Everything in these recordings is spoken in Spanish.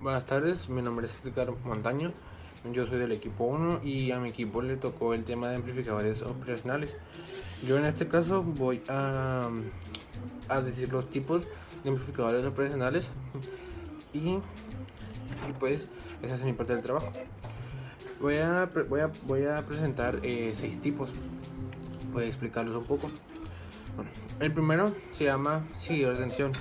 Buenas tardes, mi nombre es Edgar Montaño, yo soy del equipo 1 y a mi equipo le tocó el tema de amplificadores operacionales. Yo en este caso voy a decir los tipos de amplificadores operacionales y pues esa es mi parte del trabajo. Voy a presentar 6 tipos, voy a explicarlos un poco. Bueno, el primero se llama seguidor de tensión.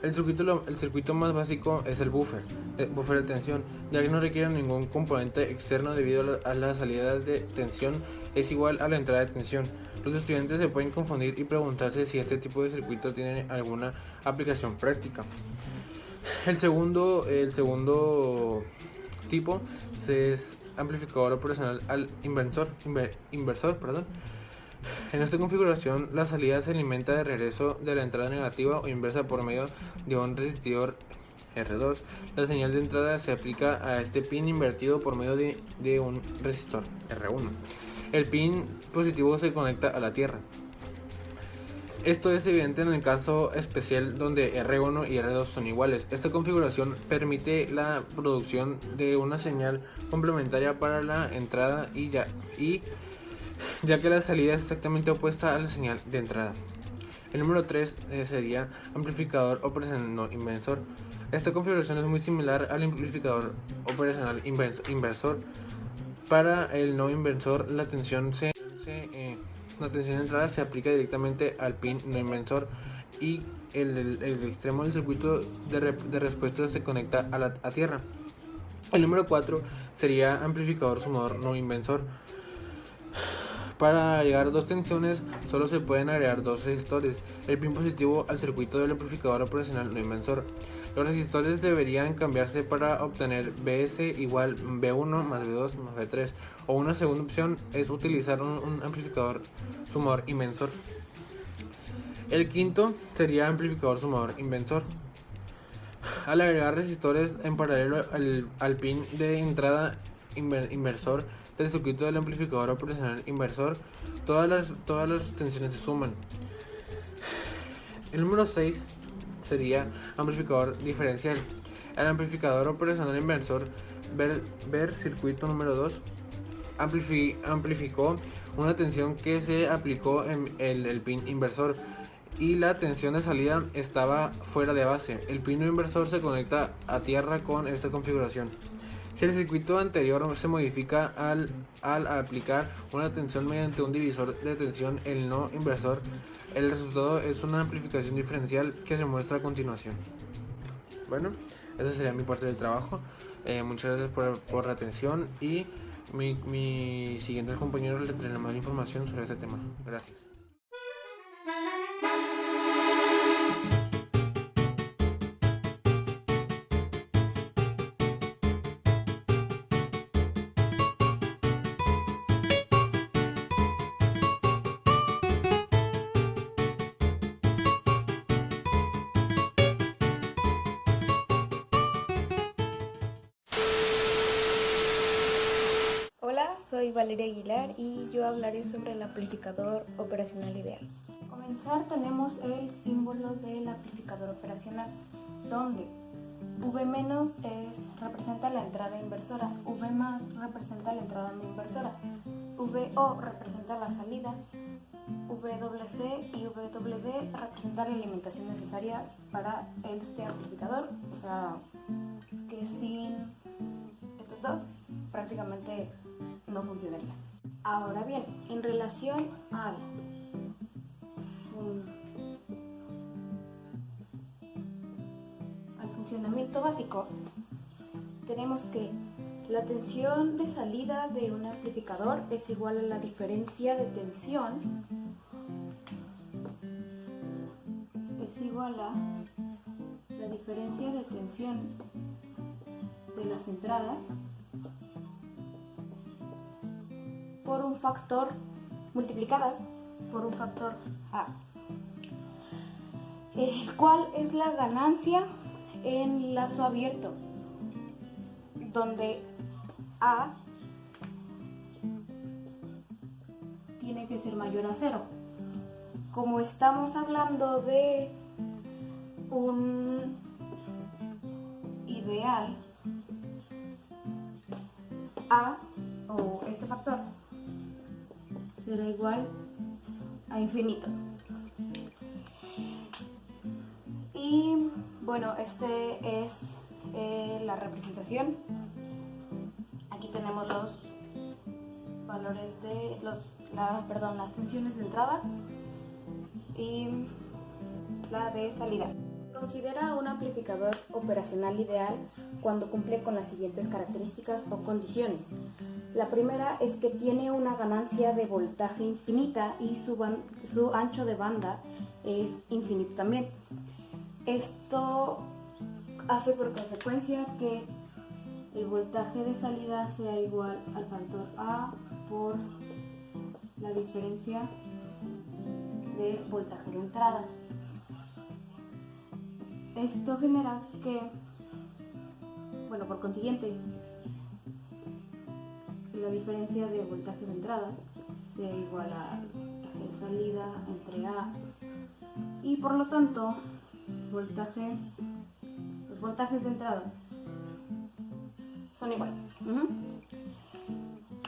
El circuito más básico es el buffer de tensión, ya que no requiere ningún componente externo debido a la salida de tensión es igual a la entrada de tensión. Los estudiantes se pueden confundir y preguntarse si este tipo de circuito tiene alguna aplicación práctica. El segundo tipo es amplificador operacional al inversor. En esta configuración, la salida se alimenta de regreso de la entrada negativa o inversa por medio de un resistor R2. La señal de entrada se aplica a este pin invertido por medio de un resistor R1. El pin positivo se conecta a la tierra. Esto es evidente en el caso especial donde R1 y R2 son iguales. Esta configuración permite la producción de una señal complementaria para la entrada ya que la salida es exactamente opuesta a la señal de entrada. El número 3 sería amplificador operacional no inversor. Esta configuración es muy similar al amplificador operacional inversor. Para el no inversor, la tensión de entrada se aplica directamente al pin no inversor y el extremo del circuito de respuesta se conecta a tierra. El número 4 sería amplificador sumador no inversor. Para agregar dos tensiones solo se pueden agregar dos resistores, el pin positivo al circuito del amplificador operacional no inversor. Los resistores deberían cambiarse para obtener Bs igual B1 más B2 más B3, o una segunda opción es utilizar un amplificador sumador inversor. El quinto sería amplificador sumador inversor. Al agregar resistores en paralelo al pin de entrada inversor del circuito del amplificador operacional inversor, todas las tensiones se suman. El número 6 sería amplificador diferencial. El amplificador operacional inversor, ver circuito número 2, amplificó una tensión que se aplicó en el pin inversor y la tensión de salida estaba fuera de base. El pin no inversor se conecta a tierra con esta configuración. Si el circuito anterior se modifica al aplicar una tensión mediante un divisor de tensión, el no inversor, el resultado es una amplificación diferencial que se muestra a continuación. Bueno, esa sería mi parte del trabajo. Muchas gracias por la atención y mi siguiente compañero le traerá más información sobre este tema. Gracias. Hola, soy Valeria Aguilar y yo hablaré sobre el amplificador operacional ideal. Para comenzar tenemos el símbolo del amplificador operacional, donde V- representa la entrada inversora, V+ representa la entrada no inversora, VO representa la salida, VCC y VD representan la alimentación necesaria para este amplificador, o sea que sin estos dos prácticamente no funcionaría. Ahora bien, en relación al funcionamiento básico, tenemos que la tensión de salida de un amplificador es igual a la diferencia de tensión de las entradas por un factor multiplicadas por un factor A, el cual es la ganancia en lazo abierto, donde A tiene que ser mayor a 0. Como estamos hablando de un ideal, A, o este factor, será igual a infinito. Y bueno, este es la representación. Aquí tenemos los valores de las tensiones de entrada y la de salida. Considera un amplificador operacional ideal cuando cumple con las siguientes características o condiciones. La primera es que tiene una ganancia de voltaje infinita y su ancho de banda es infinito también. Esto hace por consecuencia que el voltaje de salida sea igual al factor A por la diferencia de voltaje de entradas. Esto genera que, bueno, por consiguiente, la diferencia de voltaje de entrada sea igual al voltaje de salida entre A, y por lo tanto los voltajes de entrada son iguales.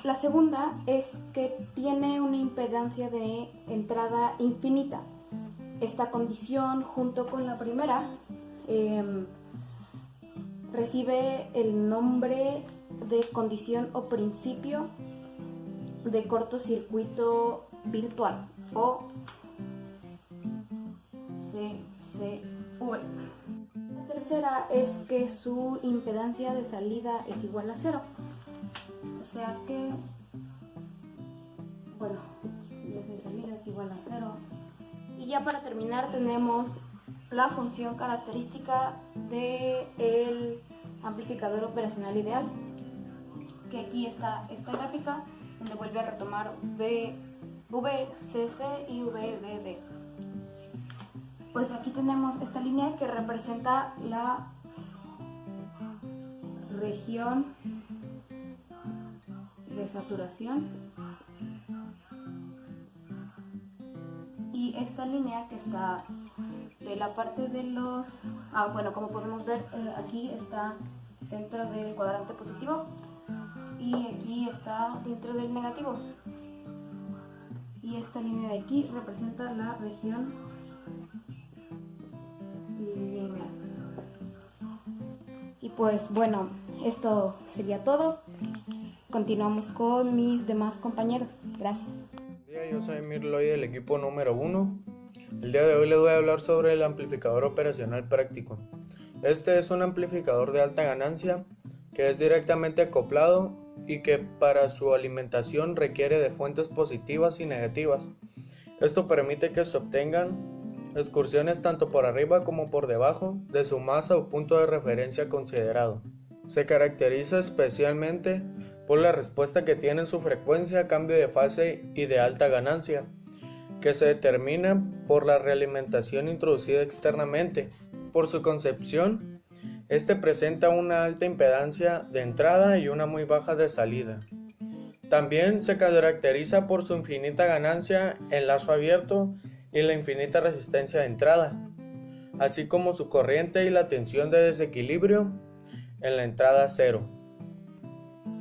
La segunda es que tiene una impedancia de entrada infinita. Esta condición, junto con la primera, recibe el nombre de condición o principio de cortocircuito virtual, o CCV. La tercera es que su impedancia de salida es igual a 0. O sea que, bueno, la de salida es igual a 0. Y ya para terminar tenemos la función característica del amplificador operacional ideal, que aquí está esta gráfica donde vuelve a retomar VCC y VDD. Pues aquí tenemos esta línea que representa la región de saturación, y esta línea que está de la parte de los... bueno, como podemos ver, aquí está dentro del cuadrante positivo y aquí está dentro del negativo, y esta línea de aquí representa la región lineal. Y pues bueno, esto sería todo. Continuamos con mis demás compañeros. Gracias. Yo soy Mirloy del equipo número 1. El día de hoy les voy a hablar sobre el amplificador operacional práctico. Este es un amplificador de alta ganancia que es directamente acoplado y que para su alimentación requiere de fuentes positivas y negativas. Esto permite que se obtengan excursiones tanto por arriba como por debajo de su masa o punto de referencia considerado. Se caracteriza especialmente por la respuesta que tiene en su frecuencia, cambio de fase y de alta ganancia, que se determina por la realimentación introducida externamente. Por su concepción, este presenta una alta impedancia de entrada y una muy baja de salida. También se caracteriza por su infinita ganancia en lazo abierto y la infinita resistencia de entrada, así como su corriente y la tensión de desequilibrio en la entrada 0.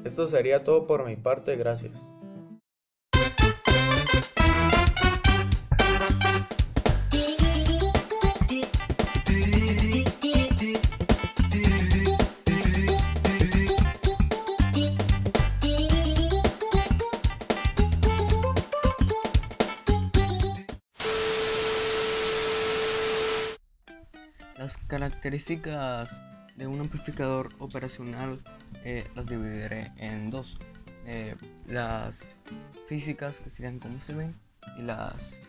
Esto sería todo por mi parte, gracias. Las características de un amplificador operacional las dividiré en dos. Las físicas, que serían cómo se ven, y las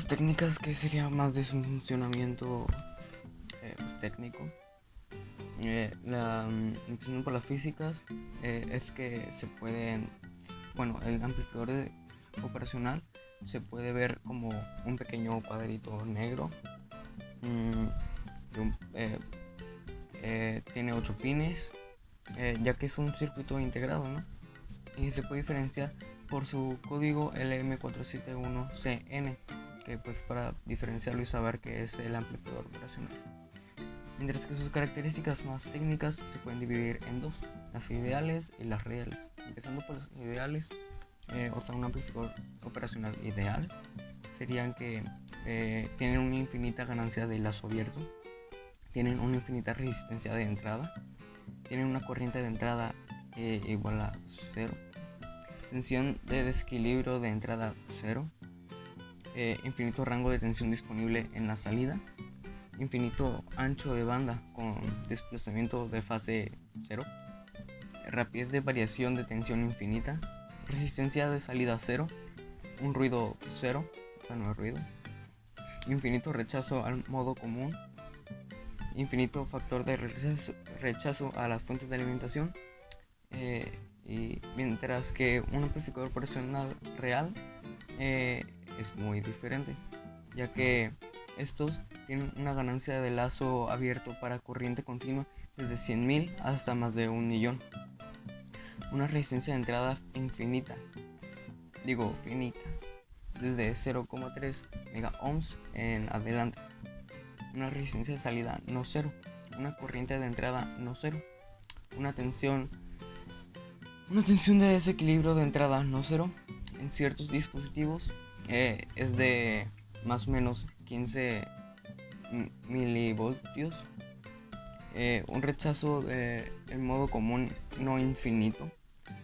técnicas, que serían más de su funcionamiento técnico. Empezando por las físicas, es que se pueden, el amplificador operacional se puede ver como un pequeño cuadrito negro. Tiene 8 pines, ya que es un circuito integrado, ¿no? Y se puede diferenciar por su código LM471CN, que pues para diferenciarlo y saber que es el amplificador operacional. Mientras que sus características más técnicas se pueden dividir en dos. las ideales y las reales. Empezando por las ideales, un amplificador operacional ideal serían que tienen una infinita ganancia de lazo abierto, tienen una infinita resistencia de entrada, tienen una corriente de entrada igual a 0, tensión de desequilibrio de entrada 0, infinito rango de tensión disponible en la salida, infinito ancho de banda con desplazamiento de fase 0, rapidez de variación de tensión infinita, resistencia de salida 0, un ruido 0, o sea no hay ruido, infinito rechazo al modo común, infinito factor de rechazo a las fuentes de alimentación, y mientras que un amplificador operacional real es muy diferente, ya que estos tienen una ganancia de lazo abierto para corriente continua desde 100.000 hasta más de 1.000.000, una resistencia de entrada finita, desde 0,3 megaohms en adelante, una resistencia de salida no 0, una corriente de entrada no 0, una tensión de desequilibrio de entrada no 0, en ciertos dispositivos es de más o menos 15 milivoltios, un rechazo en modo común no infinito,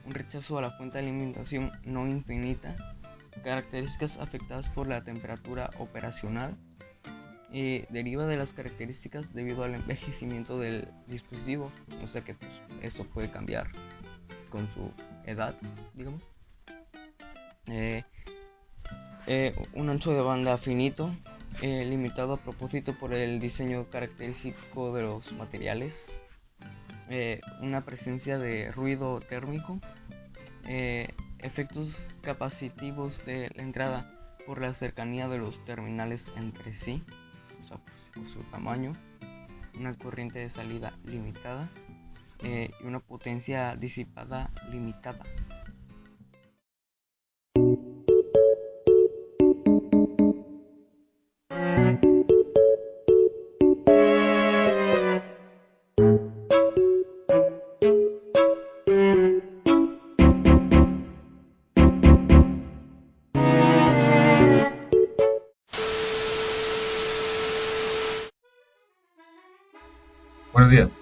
un rechazo a la fuente de alimentación no infinita, características afectadas por la temperatura operacional, deriva de las características debido al envejecimiento del dispositivo, o sea que pues, eso puede cambiar con su edad, digamos. Un ancho de banda finito, limitado a propósito por el diseño característico de los materiales, una presencia de ruido térmico, efectos capacitivos de la entrada por la cercanía de los terminales entre sí, o sea, pues, por su tamaño, una corriente de salida limitada y una potencia disipada limitada. Buenos días,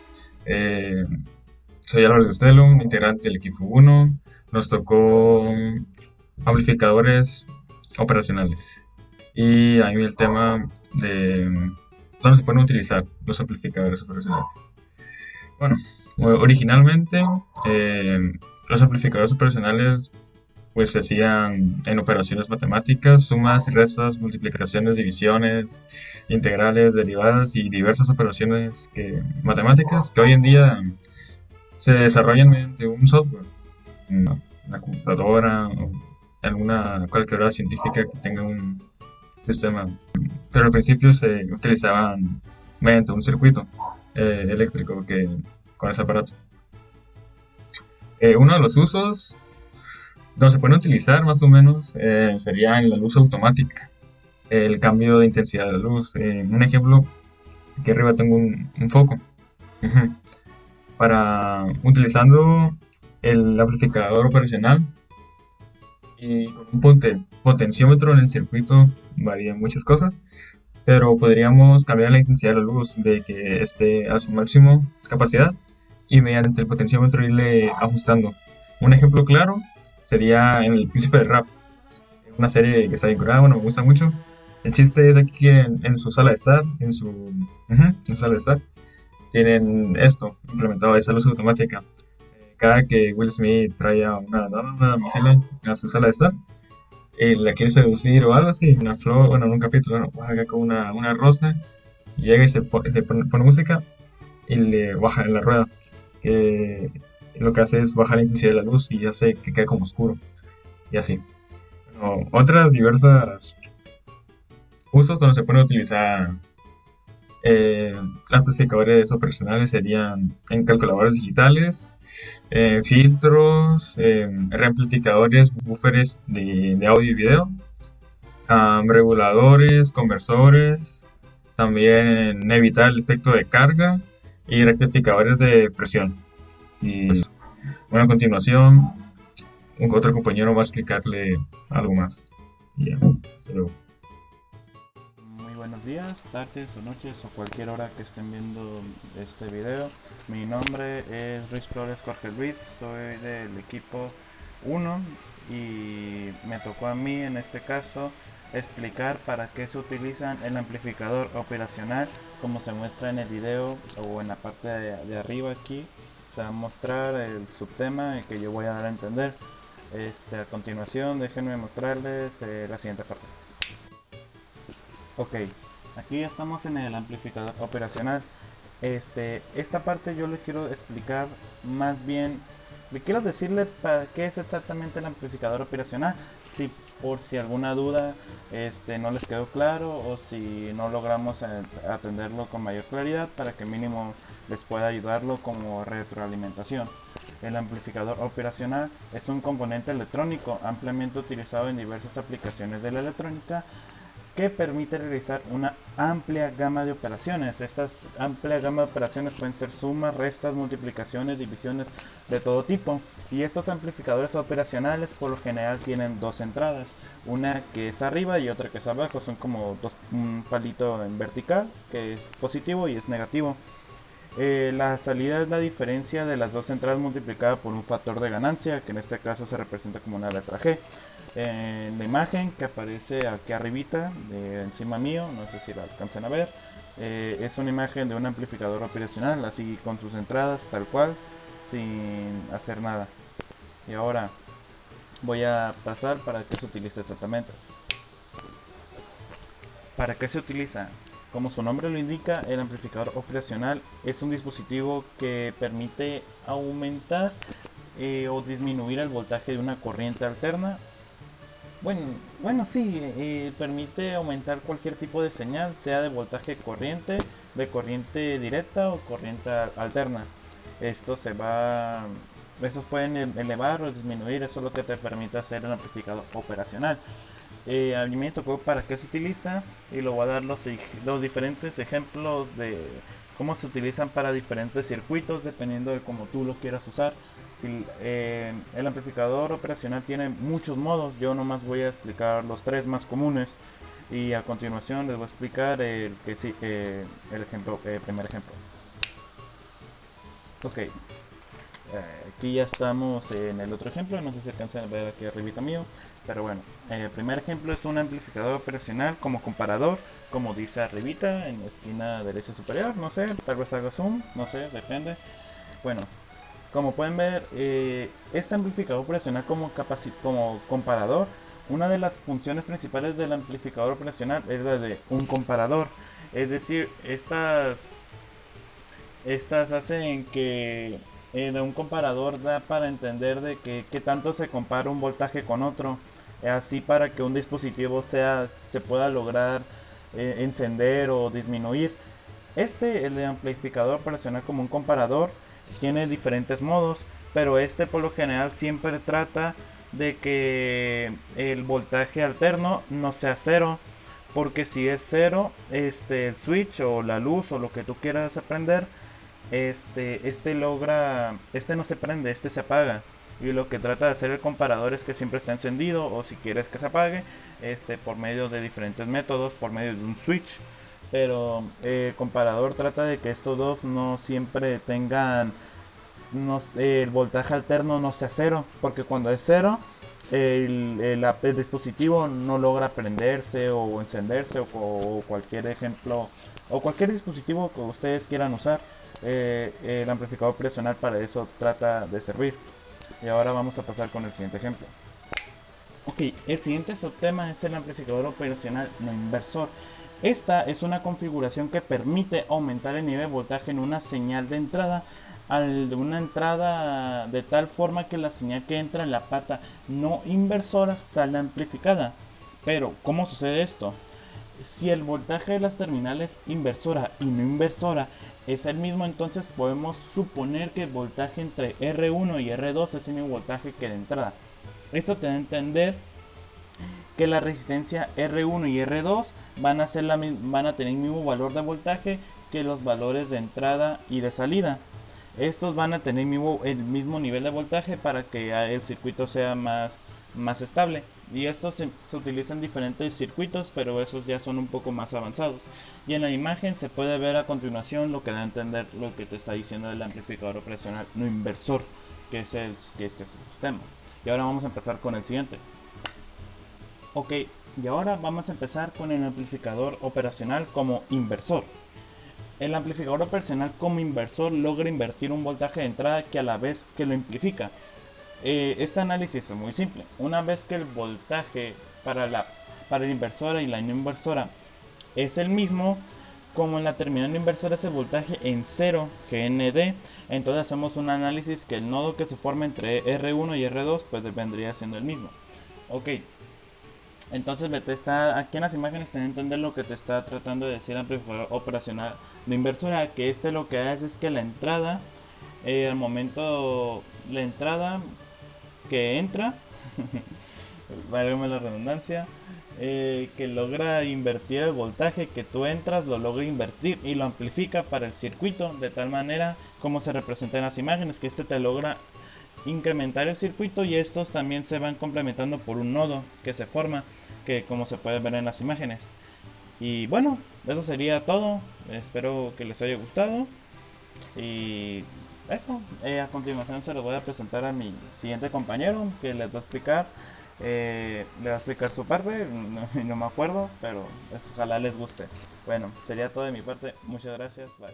soy Álvaro Estelo, integrante del equipo 1. Nos tocó amplificadores operacionales y ahí el tema de dónde se pueden utilizar los amplificadores operacionales. Bueno, originalmente los amplificadores operacionales pues se hacían en operaciones matemáticas, sumas, restas, multiplicaciones, divisiones, integrales, derivadas y diversas operaciones matemáticas que hoy en día se desarrollan mediante un software, una computadora o alguna calculadora científica que tenga un sistema. Pero al principio se utilizaban mediante un circuito eléctrico con ese aparato. Uno de los usos donde se pueden utilizar más o menos sería en la luz automática, el cambio de intensidad de la luz. Un ejemplo, aquí arriba tengo un foco. Utilizando el amplificador operacional y con un potenciómetro en el circuito varían muchas cosas, pero podríamos cambiar la intensidad de la luz de que esté a su máximo capacidad y mediante el potenciómetro irle ajustando. Un ejemplo claro sería en El Príncipe del Rap, una serie que está vinculada, bueno, me gusta mucho. El chiste es aquí que en su sala de estar, en su sala de estar, tienen esto implementado, esa luz automática. Cada que Will Smith trae a una damisela a su sala de estar y la quiere seducir o algo así, una flor, bueno, en un capítulo, baja con una rosa, llega y se pone música y le baja en la rueda. Lo que hace es bajar la intensidad de la luz y hace que quede como oscuro y así. Bueno, otras diversas usos donde se pueden utilizar amplificadores operacionales serían en calculadores digitales, filtros, reamplificadores, buffers de audio y video, reguladores, conversores, también evitar el efecto de carga y rectificadores de presión. Y Bueno, a continuación, otro compañero va a explicarle algo más. Y ya, hasta luego. Muy buenos días, tardes o noches o cualquier hora que estén viendo este video. Mi nombre es Luis Flores Jorge Luis, soy del equipo 1 y me tocó a mí en este caso explicar para qué se utiliza el amplificador operacional, como se muestra en el video o en la parte de arriba aquí. Se va a mostrar el subtema que yo voy a dar a entender. A continuación déjenme mostrarles la siguiente parte. Ok, aquí ya estamos en el amplificador operacional. Esta parte yo les quiero explicar más bien, le quiero decirle para qué es exactamente el amplificador operacional, si por si alguna duda no les quedó claro o si no logramos atenderlo con mayor claridad, para que mínimo les pueda ayudarlo como retroalimentación. El amplificador operacional es un componente electrónico ampliamente utilizado en diversas aplicaciones de la electrónica, que permite realizar una amplia gama de operaciones. Estas amplia gama de operaciones pueden ser sumas, restas, multiplicaciones, divisiones de todo tipo. Y estos amplificadores operacionales por lo general tienen dos entradas, una que es arriba y otra que es abajo. Son como un palito en vertical, que es positivo y es negativo. La salida es la diferencia de las dos entradas multiplicada por un factor de ganancia, que en este caso se representa como una letra G. En la imagen que aparece aquí arribita, encima mío, no sé si la alcanzan a ver, es una imagen de un amplificador operacional, así con sus entradas tal cual, sin hacer nada. Y ahora voy a pasar para qué se utiliza exactamente. ¿Para qué se utiliza? Como su nombre lo indica, el amplificador operacional es un dispositivo que permite aumentar o disminuir el voltaje de una corriente alterna. Bueno, sí, permite aumentar cualquier tipo de señal, sea de voltaje corriente, de corriente directa o corriente alterna. Estos pueden elevar o disminuir, eso es lo que te permite hacer el amplificador operacional. A mí me tocó para qué se utiliza y lo voy a dar los diferentes ejemplos de cómo se utilizan para diferentes circuitos dependiendo de cómo tú lo quieras usar. El amplificador operacional tiene muchos modos, yo nomás voy a explicar los tres más comunes y a continuación les voy a explicar el primer ejemplo. Ok, aquí ya estamos en el otro ejemplo, no sé si alcanzan a ver aquí arribita mío, pero bueno, el primer ejemplo es un amplificador operacional como comparador, como dice arribita en la esquina derecha superior, no sé, tal vez haga zoom, no sé, depende. Bueno, como pueden ver, este amplificador operacional como comparador, una de las funciones principales del amplificador operacional es la de un comparador, es decir, estas hacen que un comparador da para entender de que tanto se compara un voltaje con otro, así para que un dispositivo se pueda lograr encender o disminuir. El amplificador operacional como un comparador tiene diferentes modos, pero por lo general siempre trata de que el voltaje alterno no sea cero, porque si es cero, el switch o la luz o lo que tú quieras aprender, no se prende, se apaga. Y lo que trata de hacer el comparador es que siempre está encendido, o si quieres que se apague, por medio de diferentes métodos, por medio de un switch. Pero el comparador trata de que estos dos no siempre tengan, el voltaje alterno no sea cero, porque cuando es cero, el dispositivo no logra prenderse o encenderse o cualquier ejemplo o cualquier dispositivo que ustedes quieran usar. El amplificador operacional para eso trata de servir. Y ahora vamos a pasar con el siguiente ejemplo. Ok, el siguiente subtema es el amplificador operacional no inversor. Esta es una configuración que permite aumentar el nivel de voltaje en una señal de entrada de tal forma que la señal que entra en la pata no inversora sale amplificada. Pero, ¿cómo sucede esto? Si el voltaje de las terminales inversora y no inversora es el mismo, entonces podemos suponer que el voltaje entre R1 y R2 es el mismo voltaje que de entrada. Esto te da a entender que la resistencia R1 y R2 van a tener el mismo valor de voltaje que los valores de entrada y de salida. Estos van a tener el mismo nivel de voltaje para que el circuito sea más estable. Y estos se utilizan en diferentes circuitos, pero esos ya son un poco más avanzados. Y en la imagen se puede ver a continuación lo que da a entender lo que te está diciendo el amplificador operacional no inversor, que este es el sistema. Y ahora vamos a empezar con el siguiente. Ok, y ahora vamos a empezar con el amplificador operacional como inversor. El amplificador operacional como inversor logra invertir un voltaje de entrada que a la vez que lo amplifica. Este análisis es muy simple. Una vez que el voltaje para la inversora y la no inversora es el mismo, como en la terminal inversora es el voltaje en 0 GND, entonces hacemos un análisis que el nodo que se forma entre R1 y R2 pues vendría siendo el mismo. Ok, entonces aquí en las imágenes te da a entender lo que te está tratando de decir el amplificador operacional de inversora, que lo que hace es que la entrada, al momento la entrada que entra, válgame la redundancia, que logra invertir el voltaje que tú entras, lo logra invertir y lo amplifica para el circuito de tal manera como se representa en las imágenes, que te logra incrementar el circuito y estos también se van complementando por un nodo que se forma, que como se puede ver en las imágenes. Y bueno, eso sería todo. Espero que les haya gustado y eso, a continuación se los voy a presentar a mi siguiente compañero que les va a explicar su parte. No me acuerdo, pero ojalá les guste. Bueno, sería todo de mi parte. Muchas gracias, bye.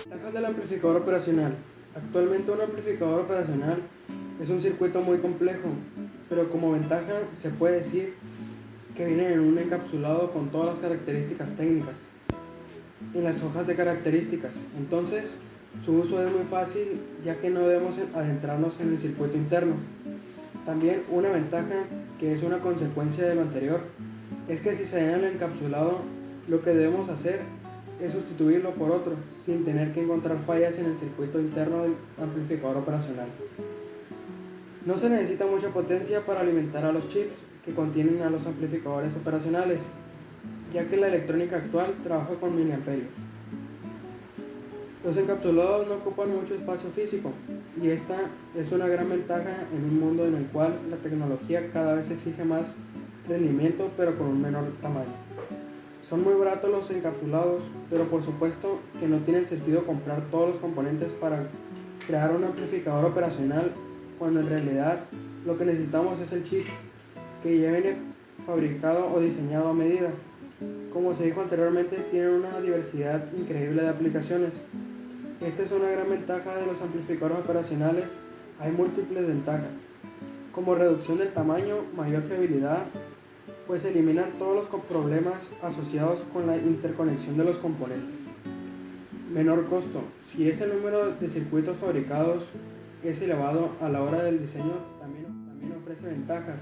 Ventajas del amplificador operacional. Actualmente un amplificador operacional es un circuito muy complejo, pero como ventaja se puede decir que viene en un encapsulado con todas las características técnicas en las hojas de características. Entonces su uso es muy fácil, ya que no debemos adentrarnos en el circuito interno. También una ventaja, que es una consecuencia de lo anterior, es que si se halla en el encapsulado, lo que debemos hacer es sustituirlo por otro, sin tener que encontrar fallas en el circuito interno del amplificador operacional. No se necesita mucha potencia para alimentar a los chips que contienen a los amplificadores operacionales, ya que la electrónica actual trabaja con miliamperios. Los encapsulados no ocupan mucho espacio físico, y esta es una gran ventaja en un mundo en el cual la tecnología cada vez exige más rendimiento, pero con un menor tamaño. Son muy baratos los encapsulados, pero por supuesto que no tiene sentido comprar todos los componentes para crear un amplificador operacional, cuando en realidad lo que necesitamos es el chip, que ya viene fabricado o diseñado a medida. Como se dijo anteriormente, tienen una diversidad increíble de aplicaciones. Esta es una gran ventaja de los amplificadores operacionales. Hay múltiples ventajas, como reducción del tamaño, mayor fiabilidad, pues eliminan todos los problemas asociados con la interconexión de los componentes. Menor costo. Si es el número de circuitos fabricados es elevado a la hora del diseño, también ofrece ventajas.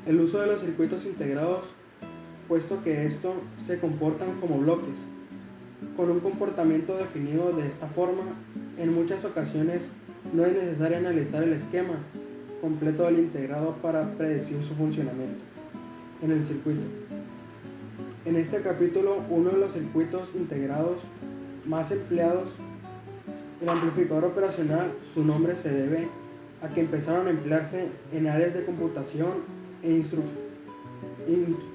El uso de los circuitos integrados, puesto que estos se comportan como bloques, con un comportamiento definido de esta forma. En muchas ocasiones no es necesario analizar el esquema completo del integrado para predecir su funcionamiento en el circuito. En este capítulo, uno de los circuitos integrados más empleados, el amplificador operacional, su nombre se debe a que empezaron a emplearse en áreas de computación e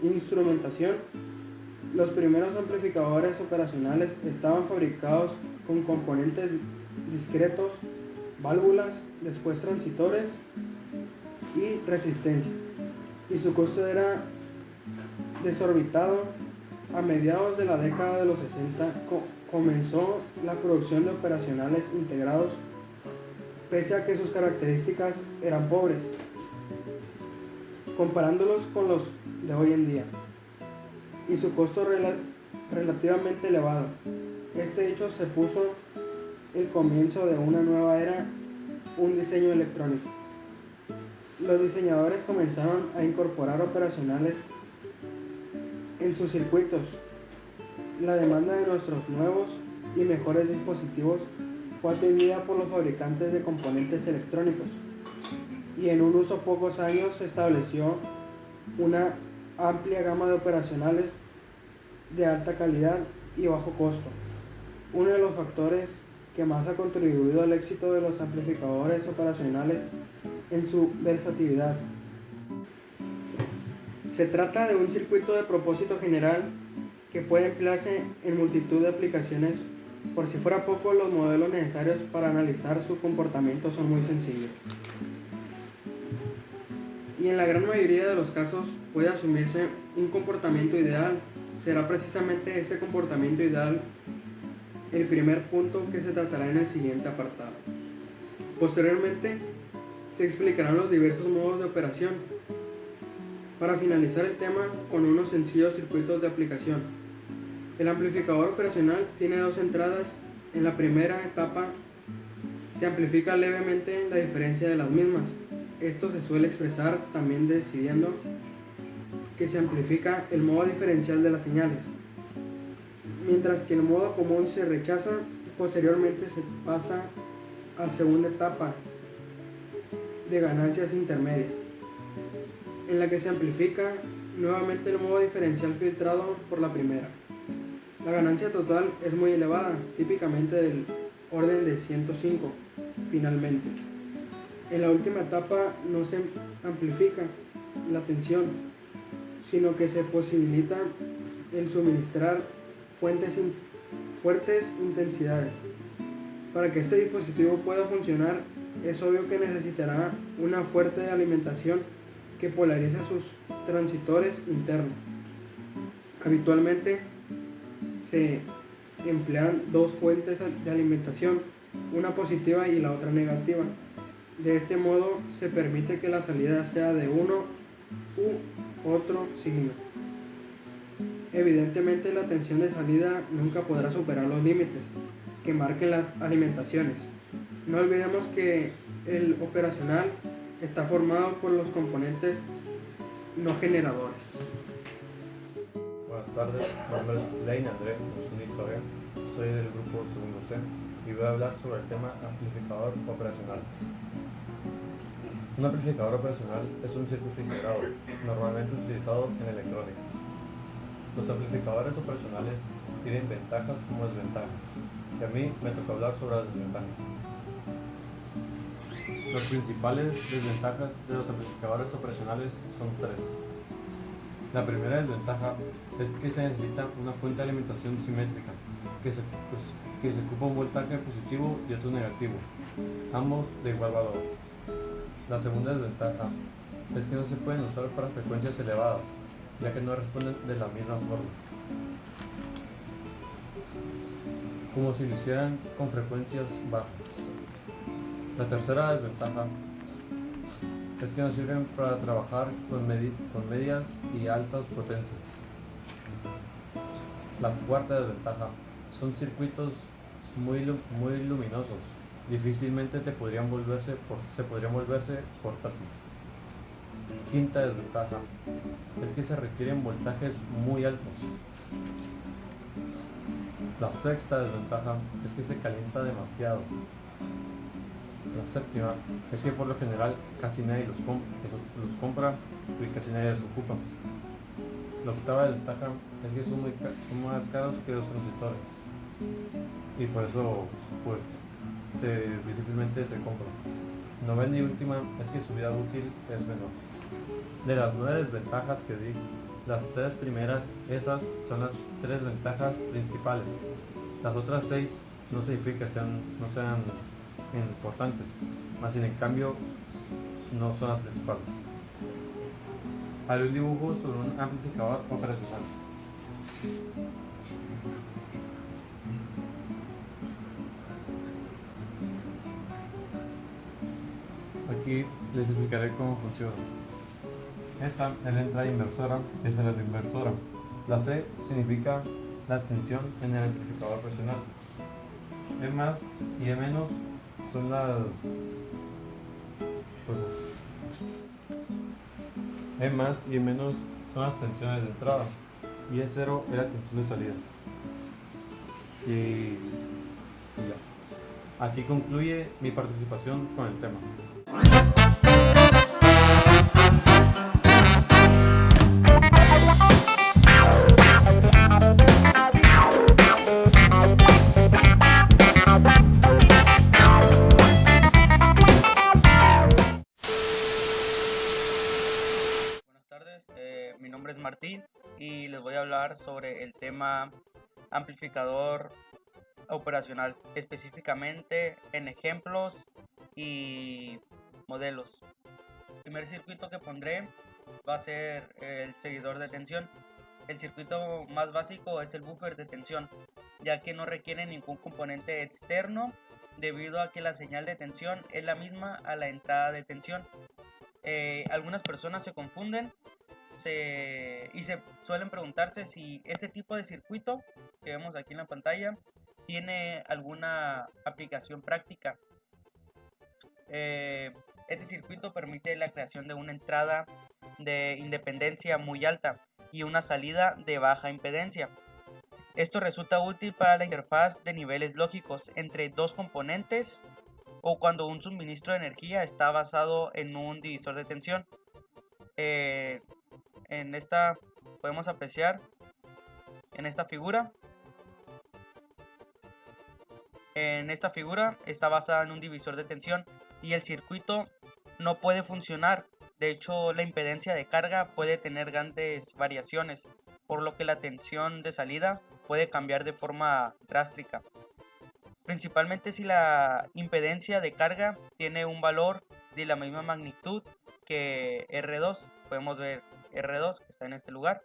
instrumentación. Los primeros amplificadores operacionales estaban fabricados con componentes discretos, válvulas, después transistores y resistencias, y su costo era desorbitado. A mediados de la década de los 60 comenzó la producción de operacionales integrados, pese a que sus características eran pobres, comparándolos con los de hoy en día, y su costo relativamente elevado. Este hecho se puso el comienzo de una nueva era, un diseño electrónico. Los diseñadores comenzaron a incorporar operacionales en sus circuitos. La demanda de nuestros nuevos y mejores dispositivos fue atendida por los fabricantes de componentes electrónicos y en un uso pocos años se estableció una amplia gama de operacionales de alta calidad y bajo costo. Uno de los factores que más ha contribuido al éxito de los amplificadores operacionales en su versatilidad. Se trata de un circuito de propósito general que puede emplearse en multitud de aplicaciones. Por si fuera poco, los modelos necesarios para analizar su comportamiento son muy sencillos. Y en la gran mayoría de los casos puede asumirse un comportamiento ideal. Será precisamente este comportamiento ideal el primer punto que se tratará en el siguiente apartado. Posteriormente, se explicarán los diversos modos de operación. Para finalizar el tema con unos sencillos circuitos de aplicación. El amplificador operacional tiene dos entradas. En la primera etapa se amplifica levemente la diferencia de las mismas. Esto se suele expresar también decidiendo que se amplifica el modo diferencial de las señales, mientras que el modo común se rechaza. Posteriormente se pasa a segunda etapa de ganancias intermedias, en la que se amplifica nuevamente el modo diferencial filtrado por la primera. La ganancia total es muy elevada, típicamente del orden de 105. Finalmente, en la última etapa no se amplifica la tensión, sino que se posibilita el suministrar fuertes intensidades. Para que este dispositivo pueda funcionar, es obvio que necesitará una fuerte alimentación que polariza sus transistores internos. Habitualmente se emplean dos fuentes de alimentación, una positiva y la otra negativa. De este modo se permite que la salida sea de uno u otro signo. Evidentemente la tensión de salida nunca podrá superar los límites que marquen las alimentaciones. No olvidemos que el operacional está formado por los componentes no generadores. Buenas tardes, mi nombre es Lein André Victoria, soy del grupo segundo C y voy a hablar sobre el tema amplificador operacional. Un amplificador operacional es un circuito integrado, normalmente utilizado en electrónica. Los amplificadores operacionales tienen ventajas como desventajas, y a mí me toca hablar sobre las desventajas. Las principales desventajas de los amplificadores operacionales son tres. La primera desventaja es que se necesita una fuente de alimentación simétrica, que se ocupa un voltaje positivo y otro negativo, ambos de igual valor. La segunda desventaja es que no se pueden usar para frecuencias elevadas, ya que no responden de la misma forma, como si lo hicieran con frecuencias bajas. La tercera desventaja es que no sirven para trabajar con medias y altas potencias. La cuarta desventaja son circuitos muy luminosos, difícilmente se podrían volverse portátiles. Quinta desventaja es que se requieren voltajes muy altos. La sexta desventaja es que se calienta demasiado. La séptima es que por lo general casi nadie los compra y casi nadie los ocupa. La octava desventaja es que son más caros que los transistores y por eso pues difícilmente se compran. Novena y última es que su vida útil es menor. De las 9 desventajas que di, las 3 primeras, esas son las 3 ventajas principales. Las otras 6 no significa que no sean importantes, más sin en cambio no son las principales. Haré un dibujo sobre un amplificador operacional. Aquí les explicaré cómo funciona. Esta es la entrada inversora, esta es la inversora. La C significa la tensión en el amplificador operacional. E más y E menos son las E más y E menos son las tensiones de entrada y E0 es la tensión de salida. Y ya. Aquí concluye mi participación con el tema. Buenas tardes, mi nombre es Martín y les voy a hablar sobre el tema amplificador operacional, específicamente en ejemplos y modelos. El primer circuito que pondré va a ser el seguidor de tensión. El circuito más básico es el buffer de tensión, ya que no requiere ningún componente externo debido a que la señal de tensión es la misma a la entrada de tensión. Algunas personas se confunden y se suelen preguntarse si este tipo de circuito que vemos aquí en la pantalla tiene alguna aplicación práctica. Este circuito permite la creación de una entrada de independencia muy alta y una salida de baja impedancia. Esto resulta útil para la interfaz de niveles lógicos entre dos componentes o cuando un suministro de energía está basado en un divisor de tensión. En esta podemos apreciar en esta figura. En esta figura está basada en un divisor de tensión y el circuito no puede funcionar. De hecho, la impedancia de carga puede tener grandes variaciones, por lo que la tensión de salida puede cambiar de forma drástica. Principalmente si la impedancia de carga tiene un valor de la misma magnitud que R2. Podemos ver R2 que está en este lugar.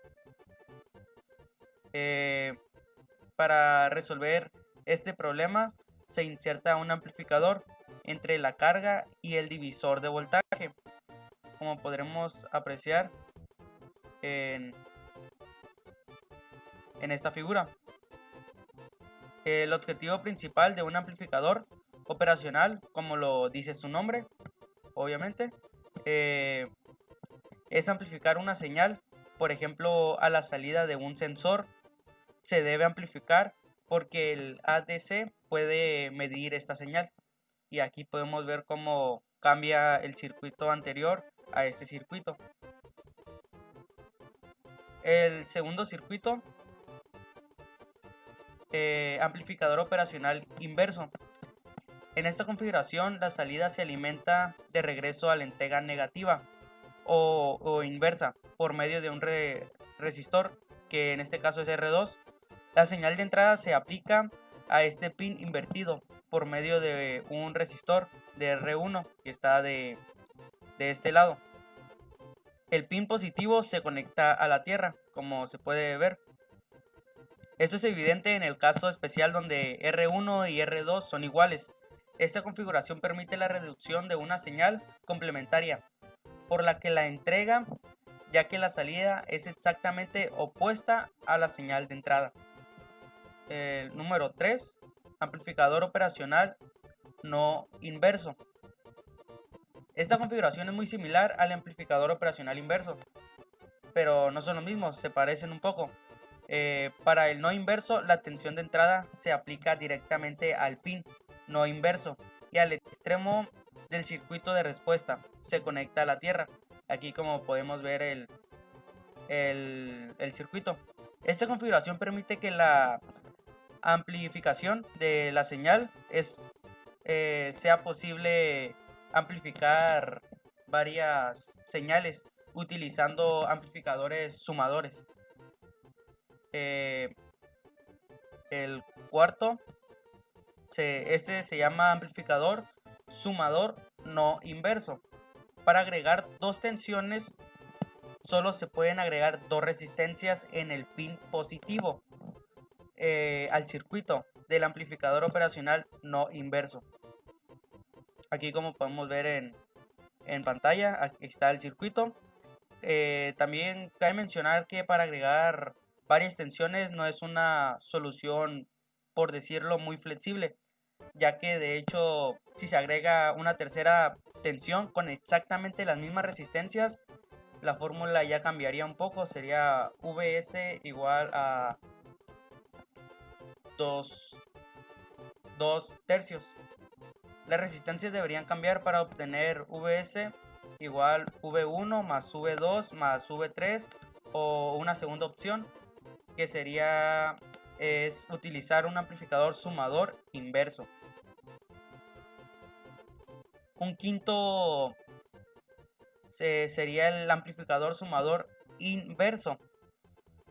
Para resolver este problema se inserta un amplificador entre la carga y el divisor de voltaje, como podremos apreciar en esta figura. El objetivo principal de un amplificador operacional, como lo dice su nombre, obviamente, es amplificar una señal. Por ejemplo, a la salida de un sensor se debe amplificar porque el ADC puede medir esta señal. Y aquí podemos ver cómo cambia el circuito anterior a este circuito. El segundo circuito, amplificador operacional inverso. En esta configuración la salida se alimenta de regreso a la entrega negativa o inversa por medio de un resistor, que en este caso es R2. La señal de entrada se aplica a este pin invertido por medio de un resistor de R1 que está de este lado. El pin positivo se conecta a la tierra, como se puede ver. Esto es evidente en el caso especial donde R1 y R2 son iguales. Esta configuración permite la reducción de una señal complementaria, por la que la entrega, ya que la salida es exactamente opuesta a la señal de entrada. El número 3, amplificador operacional no inverso. Esta configuración es muy similar al amplificador operacional inverso, pero no son los mismos, se parecen un poco. Para el no inverso, la tensión de entrada se aplica directamente al pin no inverso y al extremo del circuito de respuesta se conecta a la tierra. Aquí como podemos ver el circuito. Esta configuración permite que la amplificación de la señal sea posible amplificar varias señales utilizando amplificadores sumadores. El cuarto, este se llama amplificador sumador no inverso. Para agregar dos tensiones solo se pueden agregar dos resistencias en el pin positivo al circuito del amplificador operacional no inverso. Aquí como podemos ver en pantalla, aquí está el circuito. También cabe mencionar que para agregar varias tensiones no es una solución, por decirlo, muy flexible, ya que de hecho si se agrega una tercera tensión con exactamente las mismas resistencias, la fórmula ya cambiaría un poco, sería Vs igual a 2 tercios. Las resistencias deberían cambiar para obtener Vs igual V1 más V2 más V3, o una segunda opción que sería utilizar un amplificador sumador inverso. Un quinto sería el amplificador sumador inverso.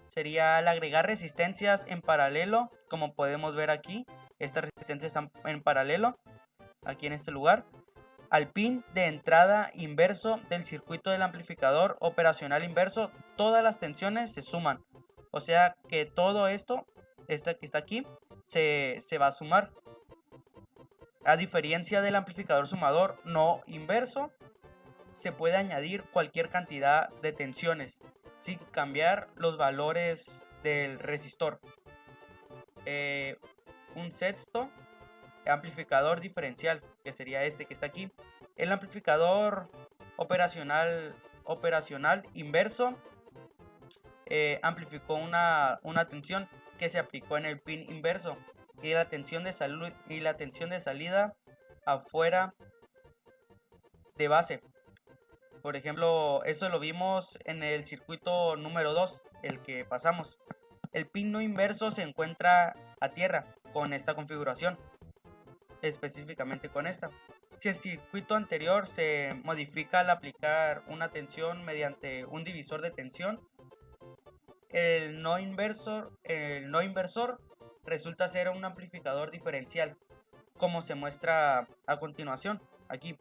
Sería al agregar resistencias en paralelo, como podemos ver aquí. Estas resistencias están en paralelo, aquí en este lugar, al pin de entrada inverso del circuito del amplificador operacional inverso. Todas las tensiones se suman. O sea que todo esto, que está aquí, se va a sumar. A diferencia del amplificador sumador no inverso, se puede añadir cualquier cantidad de tensiones sin cambiar los valores del resistor. Un sexto amplificador diferencial, que sería este que está aquí. El amplificador operacional inverso amplificó una tensión que se aplicó en el pin inverso y la tensión de salida afuera de base. Por ejemplo, eso lo vimos en el circuito número 2, el que pasamos. El pin no inverso se encuentra a tierra con esta configuración, específicamente con esta. Si el circuito anterior se modifica al aplicar una tensión mediante un divisor de tensión, el no inversor resulta ser un amplificador diferencial, como se muestra a continuación. Aquí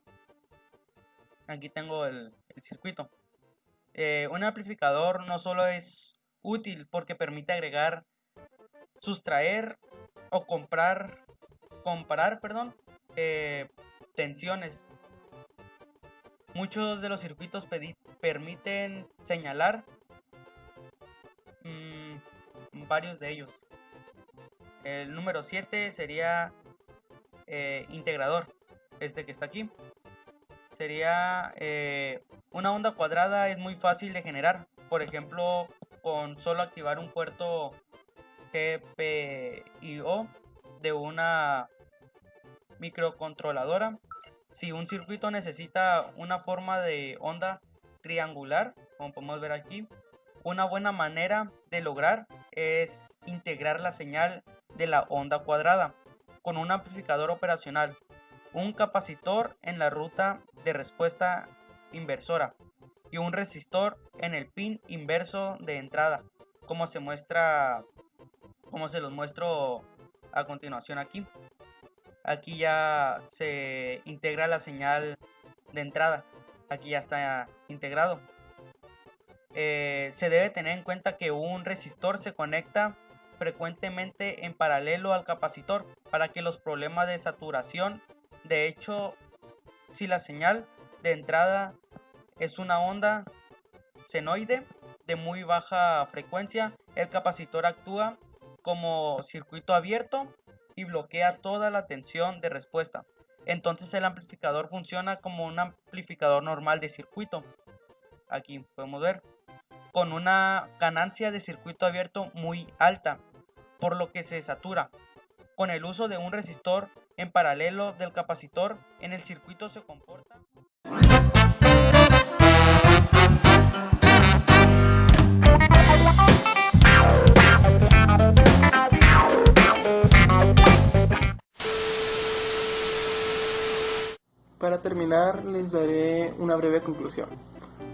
tengo el circuito. Un amplificador no solo es útil porque permite agregar, sustraer o comparar tensiones. Muchos de los circuitos permiten señalar varios de ellos. El número 7 sería integrador, este que está aquí. Sería una onda cuadrada, es muy fácil de generar. Por ejemplo, con solo activar un puerto GPIO de una microcontroladora. Si un circuito necesita una forma de onda triangular, como podemos ver aquí, una buena manera de lograr es integrar la señal de la onda cuadrada con un amplificador operacional, un capacitor en la ruta de respuesta inversora y un resistor en el pin inverso de entrada, como se los muestro a continuación aquí. Aquí ya se integra la señal de entrada, aquí ya está integrado. Se debe tener en cuenta que un resistor se conecta frecuentemente en paralelo al capacitor para que los problemas de saturación. De hecho, si la señal de entrada es una onda senoide de muy baja frecuencia, el capacitor actúa como circuito abierto y bloquea toda la tensión de respuesta. Entonces el amplificador funciona como un amplificador normal de circuito. Aquí podemos ver, con una ganancia de circuito abierto muy alta, por lo que se satura. Con el uso de un resistor en paralelo del capacitor, en el circuito se comporta. Para terminar, les daré una breve conclusión.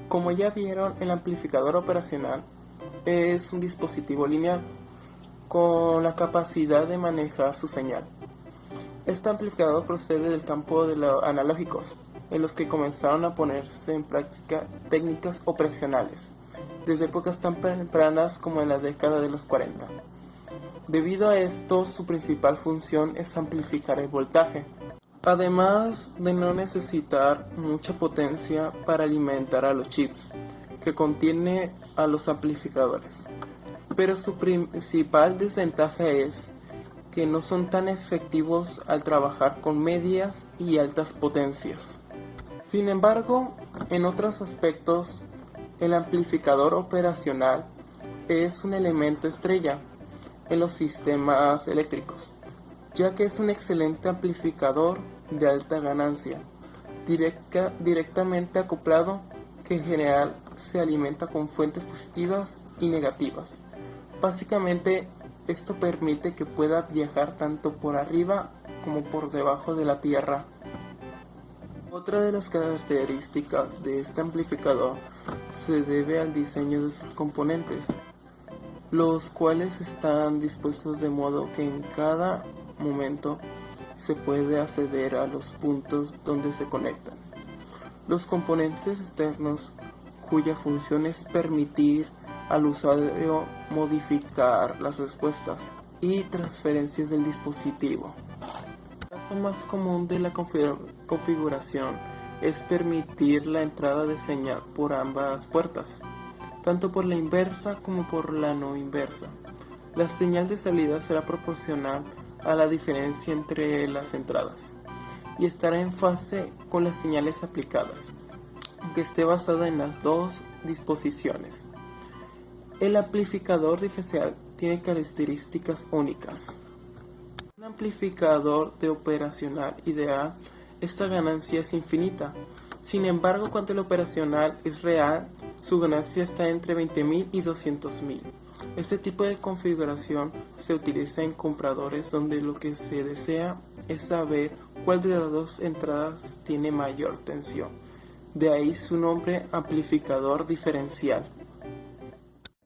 Como ya vieron, el amplificador operacional es un dispositivo lineal con la capacidad de manejar su señal. Este amplificador procede del campo de los analógicos, en los que comenzaron a ponerse en práctica técnicas operacionales, desde épocas tan tempranas como en la década de los 40. Debido a esto, su principal función es amplificar el voltaje, además de no necesitar mucha potencia para alimentar a los chips que contiene a los amplificadores. Pero su principal desventaja es que no son tan efectivos al trabajar con medias y altas potencias. Sin embargo, en otros aspectos El amplificador operacional es un elemento estrella en los sistemas eléctricos, ya que es un excelente amplificador de alta ganancia, directamente acoplado, que en general se alimenta con fuentes positivas y negativas. Básicamente, esto permite que pueda viajar tanto por arriba como por debajo de la tierra. Otra de las características de este amplificador se debe al diseño de sus componentes, los cuales están dispuestos de modo que en cada momento se puede acceder a los puntos donde se conectan. Los componentes externos, cuya función es permitir al usuario modificar las respuestas y transferencias del dispositivo. El caso más común de la configuración es permitir la entrada de señal por ambas puertas, tanto por la inversa como por la no inversa. La señal de salida será proporcional a la diferencia entre las entradas y estará en fase con las señales aplicadas, aunque esté basada en las dos disposiciones. El amplificador diferencial tiene características únicas. Un amplificador de operacional ideal, esta ganancia es infinita. Sin embargo, cuando el operacional es real, su ganancia está entre 20.000 y 200.000. Este tipo de configuración se utiliza en compradores donde lo que se desea es saber cuál de las dos entradas tiene mayor tensión. De ahí su nombre, amplificador diferencial.